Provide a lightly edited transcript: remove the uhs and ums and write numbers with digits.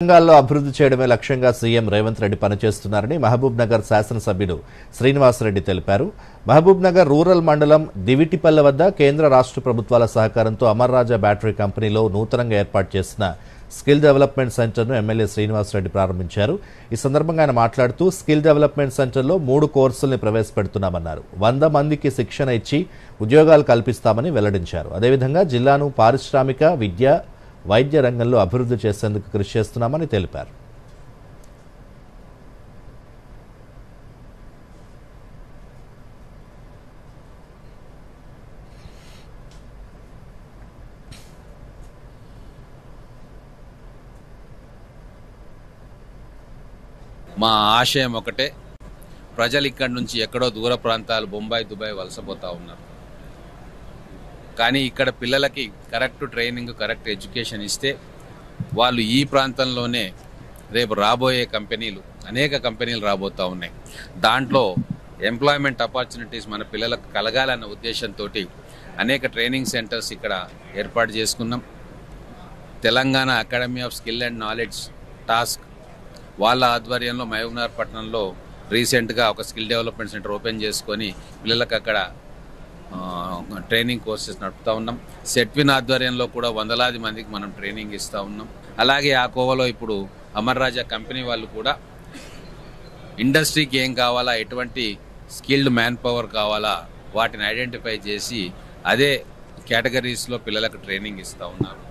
రంగాల్లో అభివృద్ధి చేయడమే లక్ష్యంగా సీఎం రేవంత్ రెడ్డి పనిచేస్తున్నారని మహబూబ్ నగర్ శాసనసభ్యులు శ్రీనివాసరెడ్డి తెలిపారు. మహబూబ్ నగర్ రూరల్ మండలం దివిటిపల్లె వద్ద కేంద్ర రాష్ట్ర ప్రభుత్వాల సహకారంతో అమర్ రాజా బ్యాటరీ కంపెనీలో నూతనంగా ఏర్పాటు చేసిన స్కిల్ డెవలప్మెంట్ సెంటర్ను ఎమ్మెల్యే శ్రీనివాసరెడ్డి ప్రారంభించారు. ఈ సందర్భంగా ఆయన మాట్లాడుతూ స్కిల్ డెవలప్మెంట్ సెంటర్లో 3 కోర్సుల్ని ప్రవేశపెడుతున్నామన్నారు. 100 మందికి శిక్షణ ఇచ్చి ఉద్యోగాలు కల్పిస్తామని వెల్లడించారు. అదేవిధంగా జిల్లాను పారిశ్రామిక, విద్య, వైద్య రంగంలో అభివృద్ధి చేసేందుకు కృషి చేస్తున్నామని తెలిపారు. మా ఆశయం ఒకటే, ప్రజలు ఇక్కడి నుంచి ఎక్కడో దూర ప్రాంతాలు బొంబాయి, దుబాయ్ వలసపోతూ ఉన్నారు. కానీ ఇక్కడ పిల్లలకి కరెక్ట్ ట్రైనింగ్, కరెక్ట్ ఎడ్యుకేషన్ ఇస్తే వాళ్ళు ఈ ప్రాంతంలోనే రేపు రాబోయే అనేక కంపెనీలు రాబోతూ ఉన్నాయి. దాంట్లో ఎంప్లాయ్మెంట్ ఆపర్చునిటీస్ మన పిల్లలకు కలగాలన్న ఉద్దేశంతో అనేక ట్రైనింగ్ సెంటర్స్ ఇక్కడ ఏర్పాటు చేసుకున్నాం. Telangana academy of skill and knowledge task వాళ్ళ ఆధ్వర్యంలో మహబూబ్నగర్ పట్టణంలో రీసెంట్గా ఒక స్కిల్ డెవలప్మెంట్ సెంటర్ ఓపెన్ చేసుకొని పిల్లలకు అక్కడ ట్రైనింగ్ కోర్సెస్ నడుపుతూ ఉన్నాం. సెట్విన్ ఆధ్వర్యంలో కూడా వందలాది మందికి మనం ట్రైనింగ్ ఇస్తూ ఉన్నాం. అలాగే ఆ కోవలో ఇప్పుడు అమర్ రాజా కంపెనీ వాళ్ళు కూడా ఇండస్ట్రీకి ఏం కావాలా, ఎటువంటి స్కిల్డ్ మ్యాన్ పవర్ కావాలా, వాటిని ఐడెంటిఫై చేసి అదే కేటగిరీస్లో పిల్లలకు ట్రైనింగ్ ఇస్తూ ఉన్నారు.